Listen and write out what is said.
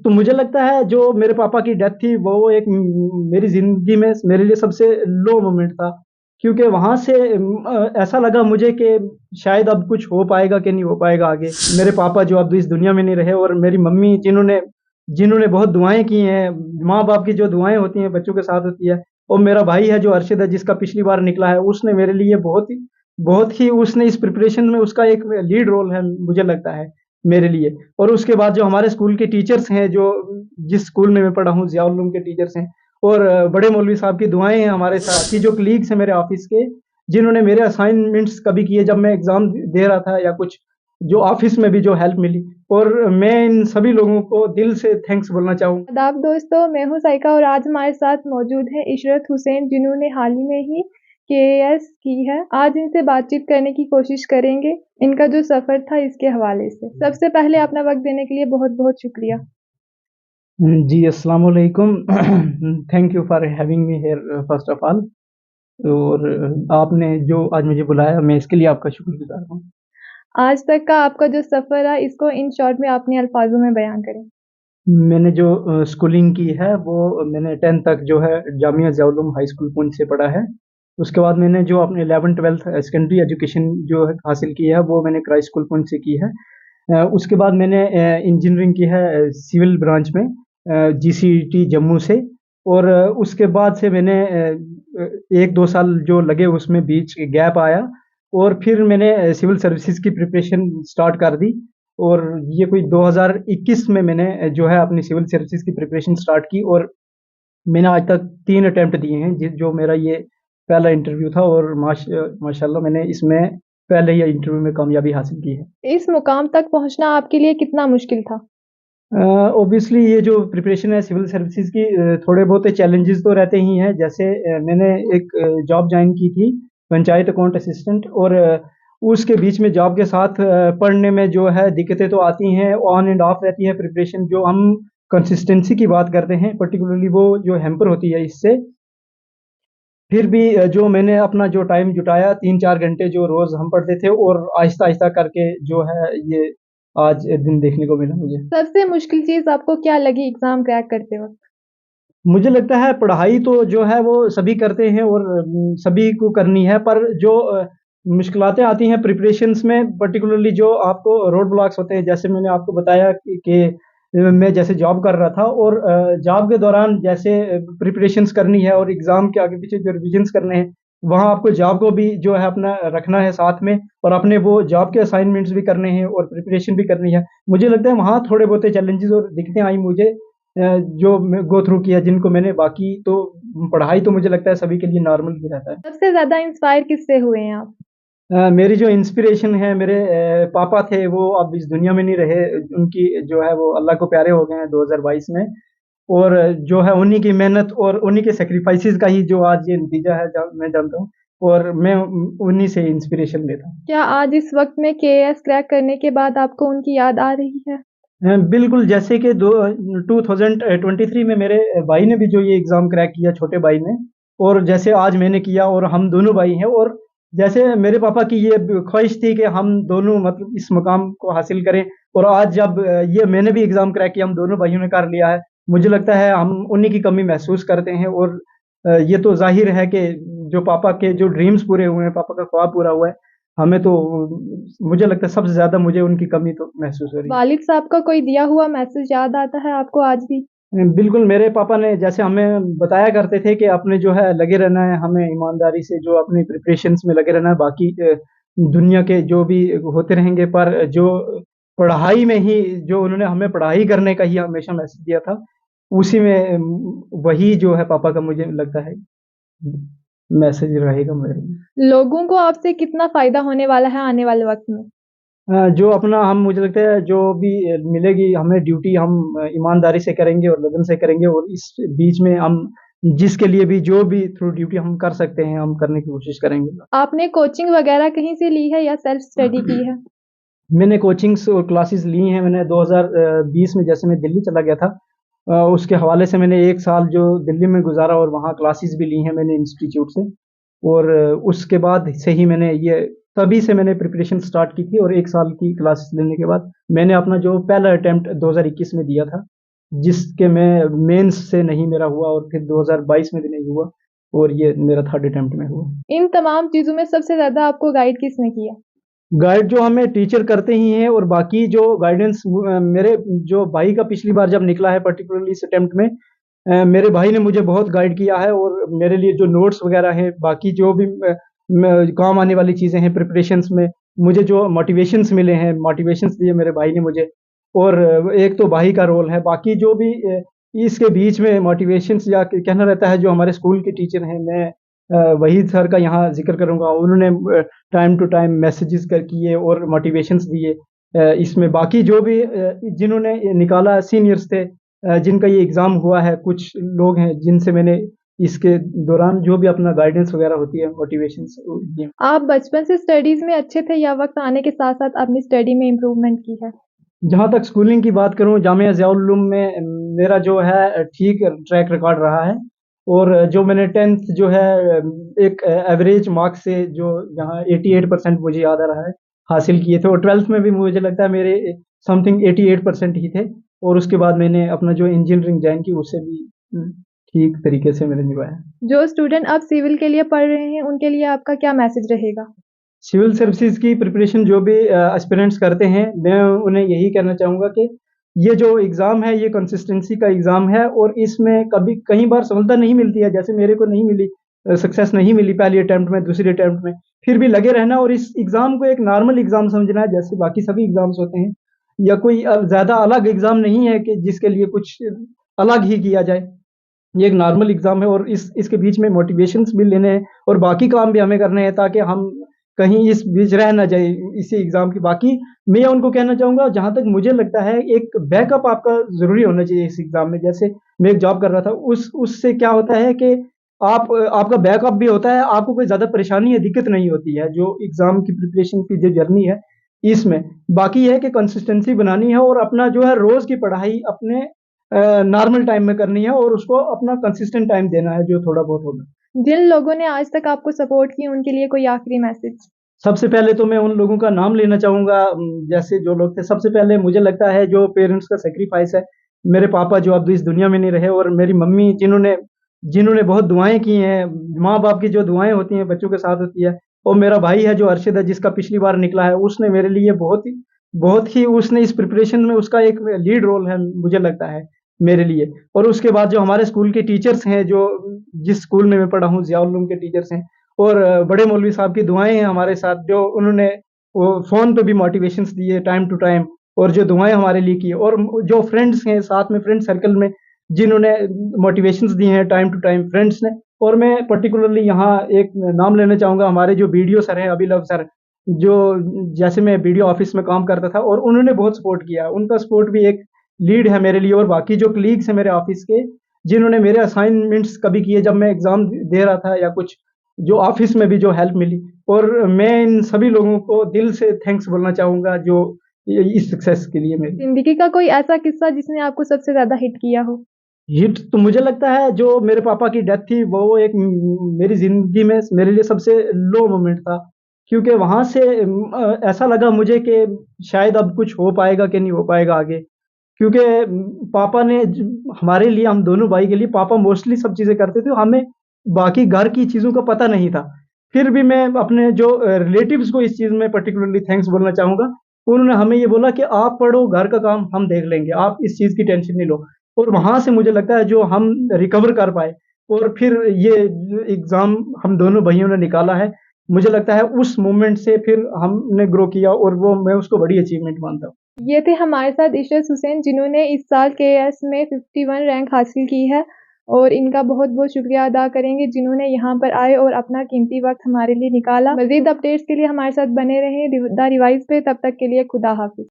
तो मुझे लगता है जो मेरे पापा की डेथ थी वो एक मेरी ज़िंदगी में मेरे लिए सबसे लो मोमेंट था। क्योंकि वहाँ से ऐसा लगा मुझे कि शायद अब कुछ हो पाएगा कि नहीं हो पाएगा आगे। मेरे पापा जो अब इस दुनिया में नहीं रहे और मेरी मम्मी जिन्होंने जिन्होंने बहुत दुआएँ की हैं, माँ-बाप की जो दुआएँ होती हैं बच्चों के साथ होती है और मेरा भाई है जो अरशद है जिसका पिछली बार निकला है, उसने मेरे लिए बहुत ही उसने इस प्रिपरेशन में उसका एक लीड रोल है मुझे लगता है, मेरे लिए। और उसके बाद जो हमारे स्कूल के टीचर्स हैं जो जिस स्कूल में मैं पढ़ा हूँ ज़िया उल उलूम के टीचर्स हैं और बड़े मौलवी साहब की दुआएँ हैं हमारे साथ कि जो कलीग्स हैं मेरे ऑफ़िस के, जिन्होंने मेरे असाइनमेंट्स कभी किए जब मैं एग्ज़ाम दे रहा था या कुछ जो ऑफ़िस में भी जो हेल्प मिली और मैं इन सभी लोगों को दिल से थैंक्स बोलना चाहूँ। आदाब दोस्तों, मैं हूँ साइका और आज हमारे साथ मौजूद है इशरत हुसैन जिन्होंने हाल ही में ही केएएस की है। आज इनसे बातचीत करने की कोशिश करेंगे, इनका जो सफ़र था इसके हवाले से। सबसे पहले अपना वक़्त देने के लिए बहुत-बहुत शुक्रिया। जी, अस्सलाम वालेकुम। Thank you for having me here first of all और आपने जो आज मुझे बुलाया मैं इसके लिए आपका शुक्रगुज़ार हूँ। आज तक का आपका जो सफ़र रहा इसको इन शॉर्ट में अपने अल्फाज़ों में बयान करें। मैंने जो स्कूलिंग की है वो मैंने 10th तक जो है जामिया ज़िया उल उलूम हाई स्कूल पुंछ से पढ़ा है। उसके बाद मैंने जो अपने 11th-12th सेकेंडरी एजुकेशन जो है हासिल की है वो मैंने क्राइस्ट स्कूल पुंछ से की है। उसके बाद मैंने इंजीनियरिंग की है सिविल ब्रांच में जीसीटी जम्मू से और उसके बाद से मैंने 1-2 साल जो लगे उसमें बीच गैप आया और फिर मैंने सिविल सर्विसेज़ की प्रिपरेशन स्टार्ट कर दी और ये कोई 2021 में मैंने जो है अपनी सिविल सर्विसेज़ की प्रिपरेशन स्टार्ट की और मैंने आज तक 3 अटेम्प्ट दिए हैं जो मेरा ये पहला इंटरव्यू था और माशाल्लाह मैंने इसमें पहले ही इंटरव्यू में कामयाबी हासिल की है। इस मुकाम तक पहुँचना आपके लिए कितना मुश्किल था? ऑब्वियसली ये जो प्रिपरेशन है सिविल सर्विसेज़ की थोड़े बहुत चैलेंजेस तो रहते ही हैं। जैसे मैंने एक जॉब जॉइन की थी पंचायत अकाउंट असिस्टेंट और उसके बीच में जॉब के साथ पढ़ने में जो है दिक्कतें तो आती हैं, ऑन एंड ऑफ रहती है प्रिपरेशन जो हम कंसिस्टेंसी की बात करते हैं, पर्टिकुलरली वो जो हैम्पर होती है इससे। फिर भी जो मैंने अपना जो टाइम जुटाया 3-4 घंटे जो रोज़ हम पढ़ते थे और आहिस्ता-आहिस्ता करके जो है ये आज दिन देखने को मिला मुझे। सबसे मुश्किल चीज़ आपको क्या लगी एग्ज़ाम क्रैक करते वक़्त? मुझे लगता है पढ़ाई तो जो है वो सभी करते हैं और सभी को करनी है पर जो मुश्किलातें आती हैं प्रिपरेशंस में पर्टिकुलरली जो आपको रोड ब्लॉक्स होते हैं जैसे मैंने आपको बताया कि मैं जैसे जॉब कर रहा था और जॉब के दौरान जैसे प्रिपरेशंस करनी है और एग्ज़ाम के आगे पीछे जो रिविजन्स करने हैं, वहाँ आपको जॉब को भी जो है अपना रखना है साथ में और अपने वो जॉब के असाइनमेंट्स भी करने हैं और प्रिपरेशन भी करनी है। मुझे लगता है वहाँ थोड़े बहुत चैलेंजेस और दिक्कतें आई मुझे जो मैं गो थ्रू किया जिनको मैंने बाकी तो पढ़ाई तो मुझे लगता है सभी के लिए नॉर्मल ही रहता है। सबसे ज़्यादा इंस्पायर किससे हुए हैं आप? मेरी जो इंस्पिरेशन है मेरे पापा थे वो अब इस दुनिया में नहीं रहे, उनकी जो है वो अल्लाह को प्यारे हो गए हैं 2022 में और जो है उन्हीं की मेहनत और उन्हीं के सैक्रिफाइसेज़ का ही जो आज ये नतीजा है मैं जानता हूँ और मैं उन्हीं से इंस्पिरेशन लेता हूँ। क्या आज इस वक़्त में केएएस क्रैक करने के बाद आपको उनकी याद आ रही है? बिल्कुल, जैसे कि 2023 में मेरे भाई ने भी जो ये एग्ज़ाम क्रैक किया छोटे भाई ने और जैसे आज मैंने किया और हम दोनों भाई हैं और जैसे मेरे पापा की ये ख्वाहिश थी कि हम दोनों मतलब इस मुकाम को हासिल करें और आज जब ये मैंने भी एग्ज़ाम क्रैक किया, हम दोनों भाइयों ने कर लिया है। मुझे लगता है हम उन्हीं की कमी महसूस करते हैं और ये तो ज़ाहिर है कि जो पापा के जो ड्रीम्स पूरे हुए हैं, पापा का ख्वाब पूरा हुआ है, हमें तो मुझे लगता है सबसे ज़्यादा मुझे उनकी कमी तो महसूस हो रही है। वालिद साहब का कोई दिया हुआ मैसेज याद आता है आपको आज भी? बिल्कुल, मेरे पापा ने जैसे हमें बताया करते थे कि आपने जो है लगे रहना है, हमें ईमानदारी से जो अपनी प्रिपरेशंस में लगे रहना है, बाकी दुनिया के जो भी होते रहेंगे पर जो पढ़ाई में ही जो उन्होंने हमें पढ़ाई करने का ही हमेशा मैसेज दिया था, उसी में वही जो है पापा का मुझे लगता है मैसेज रहेगा मेरे लिए। लोगों को आपसे कितना फ़ायदा होने वाला है आने वाले वक़्त में? जो अपना हम मुझे लगता है जो भी मिलेगी हमें ड्यूटी हम ईमानदारी से करेंगे और लगन से करेंगे और इस बीच में हम जिसके लिए भी जो भी थ्रू ड्यूटी हम कर सकते हैं, हम करने की कोशिश करेंगे। आपने कोचिंग वग़ैरह कहीं से ली है या सेल्फ स्टडी की है? मैंने कोचिंग्स और क्लासेस ली हैं, मैंने 2020 में जैसे मैं दिल्ली चला गया था उसके हवाले से मैंने 1 साल जो दिल्ली में गुज़ारा और वहाँ क्लासेस भी ली हैं मैंने इंस्टीट्यूट से और उसके बाद से ही मैंने ये तभी से मैंने प्रिपरेशन स्टार्ट की थी और 1 साल की क्लासेस लेने के बाद मैंने अपना जो पहला अटेम्प्ट 2021 में दिया था। जिसके मैं मेंस से नहीं मेरा हुआ और फिर 2022 में भी नहीं हुआ और ये मेरा थर्ड अटेम्प्ट में हुआ। इन तमाम चीज़ों में सबसे ज़्यादा आपको गाइड किसने किया? गाइड जो हमें टीचर करते ही हैं और बाकी जो गाइडेंस मेरे जो भाई का पिछली बार जब निकला है पर्टिकुलरली इस अटेम्प्ट में मेरे भाई ने मुझे बहुत गाइड किया है और मेरे लिए जो नोट्स वगैरह हैं, बाकी जो भी काम आने वाली चीज़ें हैं प्रिपरेशंस में, मुझे जो मोटिवेशंस मिले हैं, मोटिवेशंस दिए मेरे भाई ने मुझे और एक तो भाई का रोल है, बाकी जो भी इसके बीच में मोटिवेशंस या कहना रहता है जो हमारे स्कूल के टीचर हैं, मैं वहीद सर का यहाँ ज़िक्र करूँगा। उन्होंने टाइम टू टाइम मैसेजेस कर किए और मोटिवेशंस दिए। इसमें बाकी जो भी जिन्होंने निकाला सीनियर्स थे जिनका ये एग्ज़ाम हुआ है, कुछ लोग हैं जिनसे मैंने इसके दौरान जो भी अपना गाइडेंस वगैरह होती है, मोटिवेशंस दिए। आप बचपन से स्टडीज़ में अच्छे थे या वक़्त आने के साथ-साथ अपनी स्टडी में इम्प्रूवमेंट की है? जहाँ तक स्कूलिंग की बात करूँ, जामिया ज़िया-उल उलूम में मेरा जो है ठीक ट्रैक रिकॉर्ड रहा है और जो मैंने 10th जो है एक एवरेज मार्क्स से जो यहाँ 88% मुझे याद आ रहा है, हासिल किए थे और 12th में भी मुझे लगता है मेरे समथिंग 88% ही थे और उसके बाद मैंने अपना जो इंजीनियरिंग जॉइन की, उससे भी ठीक तरीके से मैंने निभाया। जो स्टूडेंट अब सिविल के लिए पढ़ रहे हैं, उनके लिए आपका क्या मैसेज रहेगा? सिविल सर्विसेज़ की प्रिपरेशन जो भी एस्पिरेंट्स करते हैं, मैं उन्हें यही कहना चाहूँगा कि ये जो एग्ज़ाम है, ये कंसिस्टेंसी का एग्ज़ाम है और इसमें कभी कई बार सफलता नहीं मिलती है, जैसे मेरे को नहीं मिली सक्सेस नहीं मिली पहली अटेम्प्ट में, दूसरी अटेम्प्ट में। फिर भी लगे रहना और इस एग्ज़ाम को एक नॉर्मल एग्ज़ाम समझना है, जैसे बाकी सभी एग्ज़ाम्स होते हैं या कोई ज़्यादा अलग एग्ज़ाम नहीं है कि जिसके लिए कुछ अलग ही किया जाए। ये एक नॉर्मल एग्ज़ाम है और इसके बीच में मोटिवेशंस भी लेने हैं और बाकी काम भी हमें करने हैं ताकि हम कहीं इस बीच रह ना जाए इसी एग्ज़ाम की। बाकी मैं उनको कहना चाहूँगा जहाँ तक मुझे लगता है एक बैकअप आपका ज़रूरी होना चाहिए इस एग्ज़ाम में। जैसे मैं एक जॉब कर रहा था उससे क्या होता है कि आपका बैकअप भी होता है, आपको कोई ज़्यादा परेशानी या दिक्कत नहीं होती है जो एग्ज़ाम की प्रिपरेशन की जो जर्नी है इसमें। बाकी ये है कि कंसिस्टेंसी बनानी है और अपना जो है रोज़ की पढ़ाई अपने नॉर्मल टाइम में करनी है और उसको अपना कंसिस्टेंट टाइम देना है जो थोड़ा बहुत होगा। जिन लोगों ने आज तक आपको सपोर्ट किया, उनके लिए कोई आखिरी मैसेज? सबसे पहले तो मैं उन लोगों का नाम लेना चाहूँगा जैसे जो लोग थे सबसे पहले मुझे लगता है जो पेरेंट्स का सैक्रिफाइस है, मेरे पापा जो अब इस दुनिया में नहीं रहे और मेरी मम्मी जिन्होंने जिन्होंने बहुत दुआएँ की हैं, माँ-बाप की जो दुआएँ होती हैं बच्चों के साथ होती है और मेरा भाई है जो अरशद है जिसका पिछली बार निकला है, उसने मेरे लिए बहुत ही उसने इस प्रिपरेशन में उसका एक लीड रोल है मुझे लगता है, मेरे लिए। और उसके बाद जो हमारे स्कूल के टीचर्स हैं जो जिस स्कूल में मैं पढ़ा हूँ ज़िया उल उलूम के टीचर्स हैं और बड़े मौलवी साहब की दुआएँ हैं हमारे साथ जो उन्होंने वो फ़ोन पे भी मोटिवेशंस दिए टाइम टू टाइम और जो दुआएँ हमारे लिए की और जो फ्रेंड्स हैं साथ में फ्रेंड सर्कल में जिन्होंने मोटिवेशंस दिए हैं टाइम टू टाइम फ्रेंड्स ने और मैं पर्टिकुलरली यहाँ एक नाम लेना चाहूँगा हमारे जो बीडीओ सर हैं अभी लव सर, जो जैसे मैं बीडीओ ऑफ़िस में काम करता था और उन्होंने बहुत सपोर्ट किया। उनका सपोर्ट भी एक लीड है मेरे लिए और बाकी जो कलीग्स हैं मेरे ऑफ़िस के, जिन्होंने मेरे असाइनमेंट्स कभी किए जब मैं एग्ज़ाम दे रहा था या कुछ जो ऑफ़िस में भी जो हेल्प मिली और मैं इन सभी लोगों को दिल से थैंक्स बोलना चाहूँगा जो इस सक्सेस के लिए मेरी। ज़िंदगी का कोई ऐसा किस्सा जिसने आपको सबसे ज़्यादा हिट किया हो? हिट तो मुझे लगता है जो मेरे पापा की डेथ थी वो एक मेरी ज़िंदगी में मेरे लिए सबसे लो मोमेंट था। क्योंकि वहाँ से ऐसा लगा मुझे कि शायद अब कुछ हो पाएगा कि नहीं हो पाएगा आगे। क्योंकि पापा ने हमारे लिए हम दोनों भाई के लिए पापा मोस्टली सब चीज़ें करते थे, हमें बाकी घर की चीज़ों का पता नहीं था। फिर भी मैं अपने जो रिलेटिव्स को इस चीज़ में पर्टिकुलरली थैंक्स बोलना चाहूँगा। उन्होंने हमें ये बोला कि आप पढ़ो, घर का काम हम देख लेंगे, आप इस चीज़ की टेंशन नहीं लो। और वहाँ से मुझे लगता है जो हम रिकवर कर पाए और फिर ये एग्ज़ाम हम दोनों भाइयों ने निकाला है, मुझे लगता है उस मोमेंट से फिर हमने ग्रो किया और वो मैं उसको बड़ी अचीवमेंट मानता हूँ। ये थे हमारे साथ इशरत हुसैन जिन्होंने इस साल केएएस में 51 रैंक हासिल की है और इनका बहुत-बहुत शुक्रिया अदा करेंगे जिन्होंने यहाँ पर आए और अपना कीमती वक़्त हमारे लिए निकाला। मज़ीद अपडेट्स के लिए हमारे साथ बने रहें द रिवाइज़ पे, तब तक के लिए खुदा हाफ़िज़।